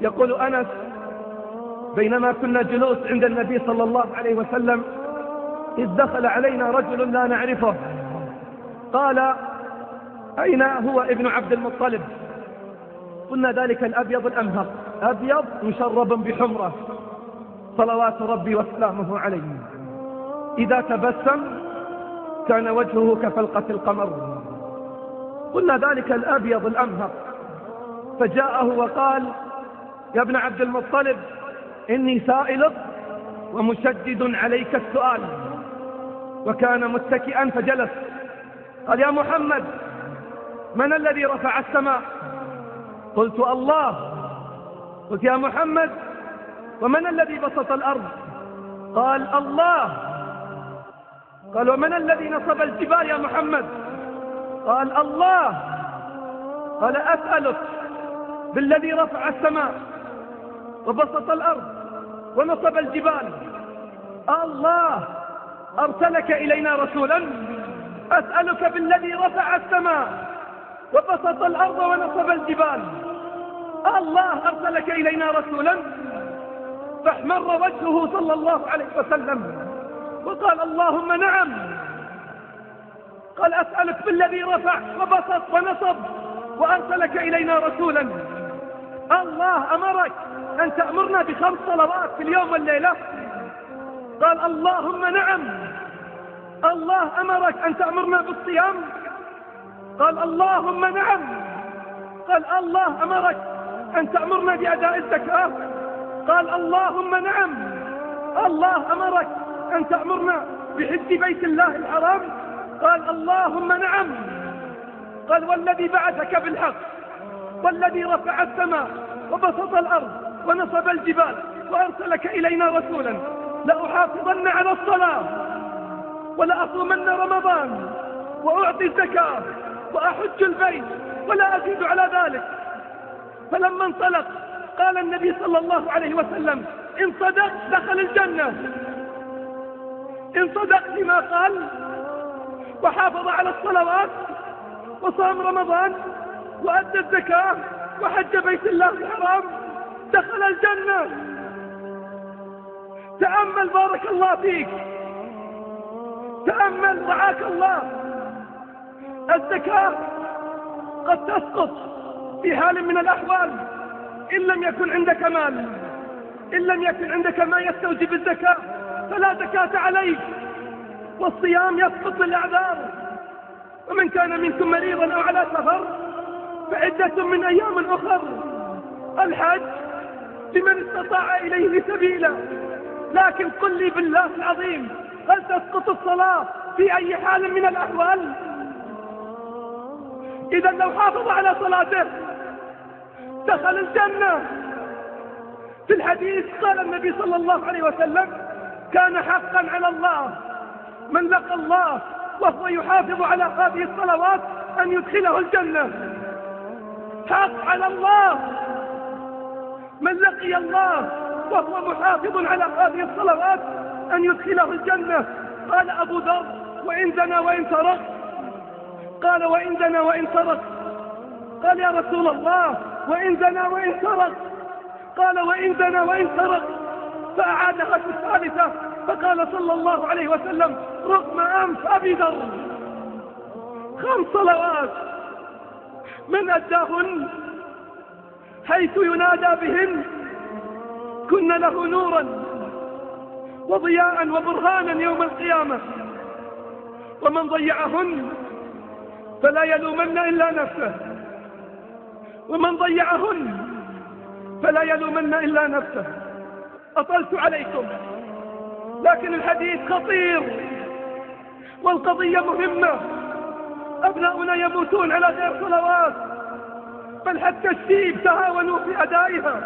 يقول أنس: بينما كنا جلوس عند النبي صلى الله عليه وسلم إذ دخل علينا رجل لا نعرفه، قال: أين هو ابن عبد المطلب؟ قلنا: ذلك الأبيض الأمهر، أبيض مشرب بحمرة صلوات ربي وسلامه عليه، إذا تبسم كان وجهه كفلقة القمر. قلنا: ذلك الأبيض الأمهر. فجاءه وقال: يا ابن عبد المطلب، إني سائلك ومشدد عليك السؤال. وكان متكئا فجلس. قال: يا محمد، من الذي رفع السماء؟ قلت: الله. قلت: يا محمد، ومن الذي بسط الأرض؟ قال: الله. قال: ومن الذي نصب الجبال يا محمد؟ قال: الله. قال: أسألك بالذي رفع السماء وبسط الأرض ونصب الجبال، الله أرسلك إلينا رسولا؟ أسألك بالذي رفع السماء وبسط الأرض ونصب الجبال، الله أرسلك إلينا رسولا؟ فاحمر وجهه صلى الله عليه وسلم وقال: اللهم نعم. قال: أسألك بالذي رفع وبسط ونصب وأرسلك إلينا رسولا، الله أمرك أن تأمرنا ب5 صلوات في اليوم والليلة؟ قال: اللهم نعم. الله أمرك أن تأمرنا بالصيام؟ قال: اللهم نعم. قال: الله أمرك أن تأمرنا بأداء الزكاة؟ قال: اللهم نعم. الله أمرك أن تأمرنا بحج بيت الله الحرام؟ قال: اللهم نعم. قال: والذي بعثك بالحق والذي رفع السماء وبسط الأرض ونصب الجبال وأرسلك إلينا رسولا، لأحافظن على الصلاة ولأصومن رمضان وأعطي الزكاة وأحج البيت ولا أزيد على ذلك. فلما انطلق قال النبي صلى الله عليه وسلم: إن صدق دخل الجنة. إن صدق لما قال وحافظ على الصلوات وصام رمضان وأدى الزكاة وحج بيت الله الحرام دخل الجنة. تأمل بارك الله فيك، تأمل رعاك الله. الزكاة قد تسقط في حال من الأحوال إن لم يكن عندك مال، إن لم يكن عندك ما يستوجب الزكاة فلا زكاة عليك. والصيام يسقط للأعذار. ومن كان منكم مريضا أو على سفر فعدة من أيام أخر. الحج لمن استطاع إليه سبيلا. لكن قل لي بالله العظيم، هل تسقط الصلاة في أي حال من الأحوال؟ إذا لو حافظ على صلاته دخل الجنة. في الحديث قال النبي صلى الله عليه وسلم: كان حقا على الله من لقى الله وهو يحافظ على هذه الصلوات أن يدخله الجنة. حق على الله من لقي الله وهو محافظ على هذه الصلوات أن يدخله الجنة. قال أبو ذر: وإن زنى وإن سرق؟ قال: وإن زنى وإن سرق. قال: يا رسول الله، وإن زنى وإن سرق؟ قال: وإن زنى وإن سرق. فأعادها في الثالثة فقال صلى الله عليه وسلم: رغم أنف أبي ذر. 5 صلوات من أداهن حيث ينادى بهن كن له نورا وضياء وبرهانا يوم القيامة. ومن ضيعهن فلا يلومن إلا نفسه، ومن ضيعهن فلا يلومن إلا نفسه. أطلت عليكم لكن الحديث خطير والقضية مهمة. أبناؤنا يموتون على غير صلوات، بل حتى الشيب تهاونوا في أدائها.